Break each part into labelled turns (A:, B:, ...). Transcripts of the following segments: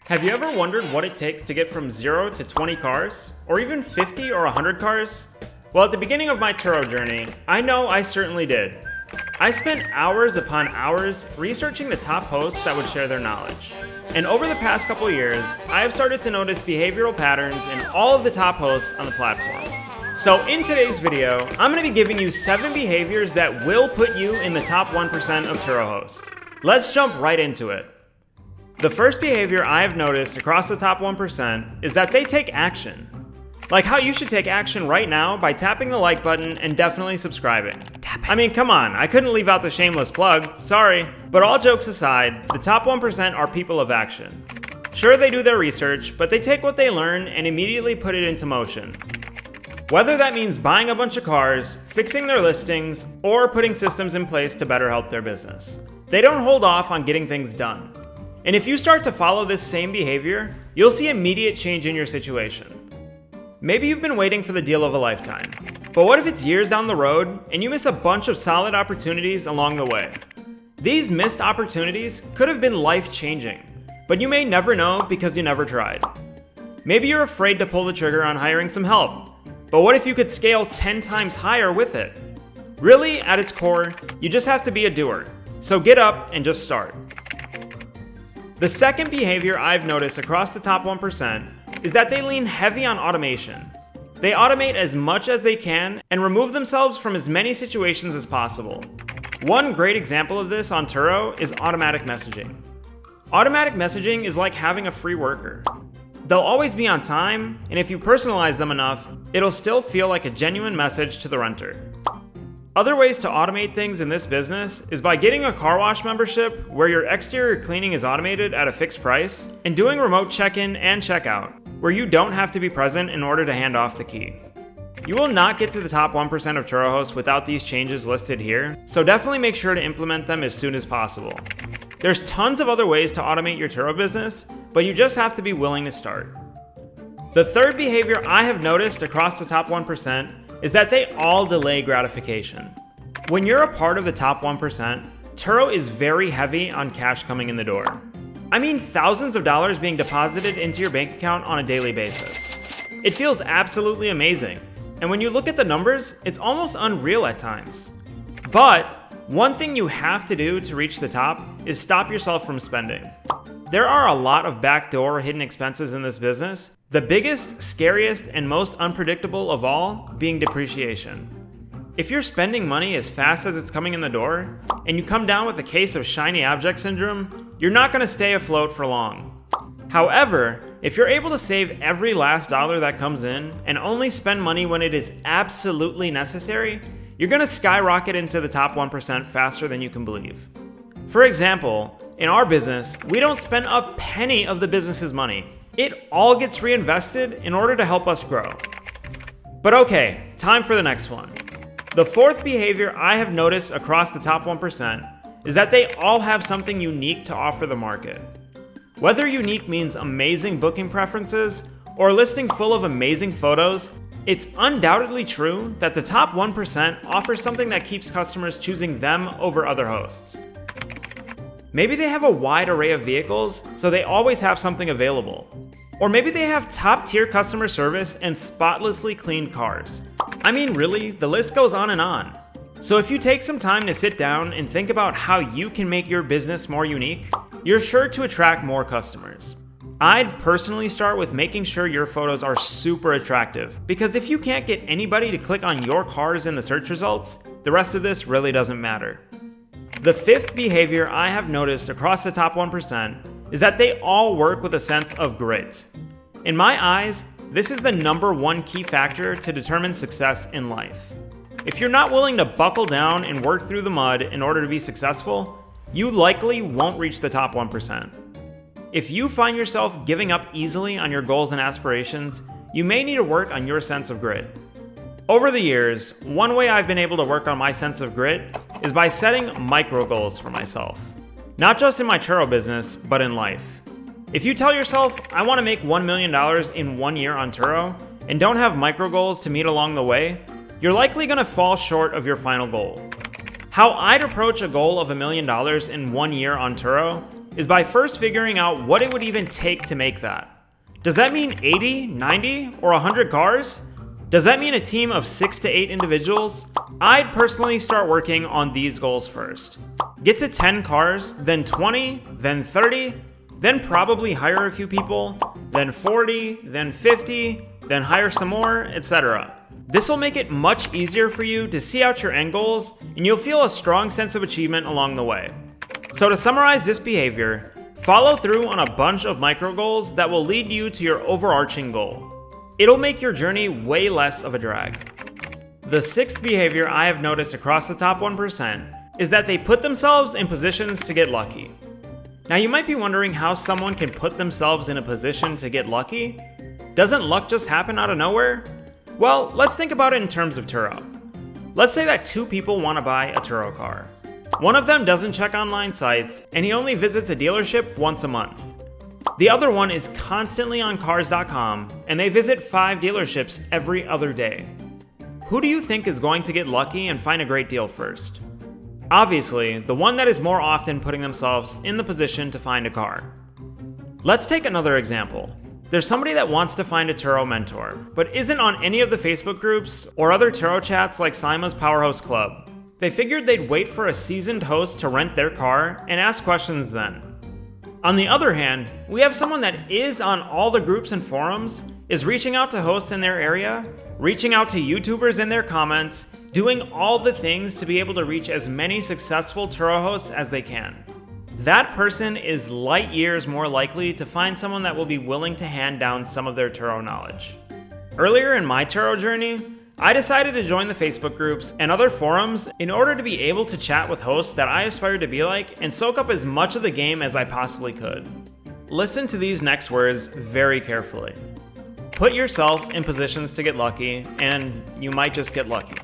A: Have you ever wondered what it takes to get from 0 to 20 cars? Or even 50 or 100 cars? Well, at the beginning of my Turo journey, I know I certainly did. I spent hours upon hours researching the top hosts that would share their knowledge. And over the past couple years, I have started to notice behavioral patterns in all of the top hosts on the platform. So in today's video, I'm going to be giving you 7 behaviors that will put you in the top 1% of Turo hosts. Let's jump right into it. The first behavior I have noticed across the top 1% is that they take action. Like how you should take action right now by tapping the like button and definitely subscribing. I mean, come on, I couldn't leave out the shameless plug, sorry. But all jokes aside, the top 1% are people of action. Sure, they do their research, but they take what they learn and immediately put it into motion. Whether that means buying a bunch of cars, fixing their listings, or putting systems in place to better help their business. They don't hold off on getting things done. And if you start to follow this same behavior, you'll see immediate change in your situation. Maybe you've been waiting for the deal of a lifetime, but what if it's years down the road and you miss a bunch of solid opportunities along the way? These missed opportunities could have been life-changing, but you may never know because you never tried. Maybe you're afraid to pull the trigger on hiring some help, but what if you could scale 10 times higher with it? Really, at its core, you just have to be a doer. So get up and just start. The second behavior I've noticed across the top 1% is that they lean heavy on automation. They automate as much as they can and remove themselves from as many situations as possible. One great example of this on Turo is automatic messaging. Automatic messaging is like having a free worker. They'll always be on time, and if you personalize them enough, it'll still feel like a genuine message to the renter. Other ways to automate things in this business is by getting a car wash membership where your exterior cleaning is automated at a fixed price, and doing remote check-in and check-out, where you don't have to be present in order to hand off the key. You will not get to the top 1% of Turo hosts without these changes listed here, so definitely make sure to implement them as soon as possible. There's tons of other ways to automate your Turo business, but you just have to be willing to start. The third behavior I have noticed across the top 1% is that they all delay gratification. When you're a part of the top 1%, Turo is very heavy on cash coming in the door. I mean thousands of dollars being deposited into your bank account on a daily basis. It feels absolutely amazing, and when you look at the numbers, it's almost unreal at times. But one thing you have to do to reach the top is stop yourself from spending. There are a lot of backdoor hidden expenses in this business, the biggest, scariest, and most unpredictable of all being depreciation. If you're spending money as fast as it's coming in the door, and you come down with a case of shiny object syndrome, you're not going to stay afloat for long. However, if you're able to save every last dollar that comes in and only spend money when it is absolutely necessary, you're going to skyrocket into the top 1% faster than you can believe. For example, in our business, we don't spend a penny of the business's money. It all gets reinvested in order to help us grow. But okay, time for the next one. The fourth behavior I have noticed across the top 1% is that they all have something unique to offer the market. Whether unique means amazing booking preferences or a listing full of amazing photos, it's undoubtedly true that the top 1% offers something that keeps customers choosing them over other hosts. Maybe they have a wide array of vehicles, so they always have something available. Or maybe they have top-tier customer service and spotlessly cleaned cars. I mean, really, the list goes on and on. So if you take some time to sit down and think about how you can make your business more unique, you're sure to attract more customers. I'd personally start with making sure your photos are super attractive, because if you can't get anybody to click on your cars in the search results, the rest of this really doesn't matter. The fifth behavior I have noticed across the top 1% is that they all work with a sense of grit. In my eyes, this is the number one key factor to determine success in life. If you're not willing to buckle down and work through the mud in order to be successful, you likely won't reach the top 1%. If you find yourself giving up easily on your goals and aspirations, you may need to work on your sense of grit. Over the years, one way I've been able to work on my sense of grit is by setting micro goals for myself. Not just in my Turo business, but in life. If you tell yourself, I want to make $1 million in 1 year on Turo, and don't have micro goals to meet along the way, you're likely going to fall short of your final goal. How I'd approach a goal of $1 million in 1 year on Turo is by first figuring out what it would even take to make that. Does that mean 80, 90, or 100 cars? Does that mean a team of 6 to 8 individuals? I'd personally start working on these goals first. Get to 10 cars, then 20, then 30, then probably hire a few people, then 40, then 50, then hire some more, etc. This will make it much easier for you to see out your end goals, and you'll feel a strong sense of achievement along the way. So to summarize this behavior, follow through on a bunch of micro goals that will lead you to your overarching goal. It'll make your journey way less of a drag. The sixth behavior I have noticed across the top 1% is that they put themselves in positions to get lucky. Now you might be wondering how someone can put themselves in a position to get lucky. Doesn't luck just happen out of nowhere? Well, let's think about it in terms of Turo. Let's say that 2 people want to buy a Turo car. One of them doesn't check online sites, and he only visits a dealership once a month. The other one is constantly on cars.com, and they visit 5 dealerships every other day. Who do you think is going to get lucky and find a great deal first? Obviously, the one that is more often putting themselves in the position to find a car. Let's take another example. There's somebody that wants to find a Turo mentor, but isn't on any of the Facebook groups or other Turo chats like Sima's Powerhouse Club. They figured they'd wait for a seasoned host to rent their car and ask questions then. On the other hand, we have someone that is on all the groups and forums, is reaching out to hosts in their area, reaching out to YouTubers in their comments, doing all the things to be able to reach as many successful Turo hosts as they can. That person is light years more likely to find someone that will be willing to hand down some of their Turo knowledge. Earlier in my Turo journey, I decided to join the Facebook groups and other forums in order to be able to chat with hosts that I aspired to be like and soak up as much of the game as I possibly could. Listen to these next words very carefully. Put yourself in positions to get lucky, and you might just get lucky.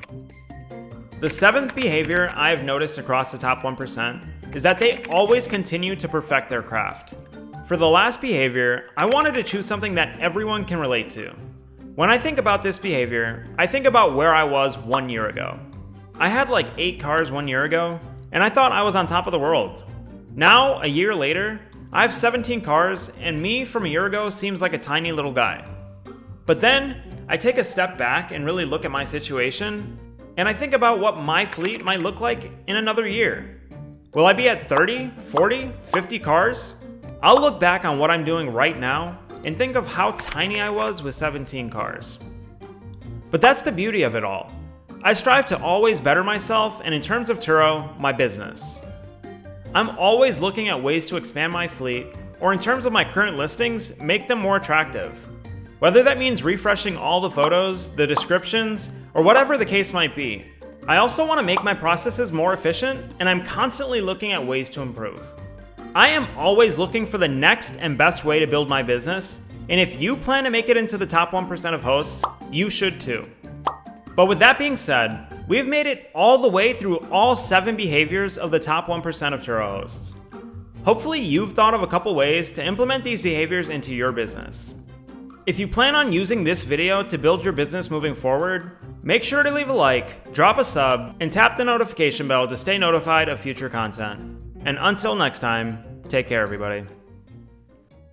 A: The seventh behavior I've noticed across the top 1% is that they always continue to perfect their craft. For the last behavior, I wanted to choose something that everyone can relate to. When I think about this behavior, I think about where I was 1 year ago. I had like 8 cars 1 year ago, and I thought I was on top of the world. Now, a year later, I have 17 cars, and me from a year ago seems like a tiny little guy. But then, I take a step back and really look at my situation, and I think about what my fleet might look like in another year. Will I be at 30, 40, 50 cars? I'll look back on what I'm doing right now and think of how tiny I was with 17 cars. But that's the beauty of it all. I strive to always better myself, and in terms of Turo, my business. I'm always looking at ways to expand my fleet, or in terms of my current listings, make them more attractive. Whether that means refreshing all the photos, the descriptions, or whatever the case might be. I also want to make my processes more efficient, and I'm constantly looking at ways to improve. I am always looking for the next and best way to build my business, and if you plan to make it into the top 1% of hosts, you should too. But with that being said, we've made it all the way through all 7 behaviors of the top 1% of Turo hosts. Hopefully you've thought of a couple ways to implement these behaviors into your business. If you plan on using this video to build your business moving forward, make sure to leave a like, drop a sub, and tap the notification bell to stay notified of future content. And until next time, take care everybody.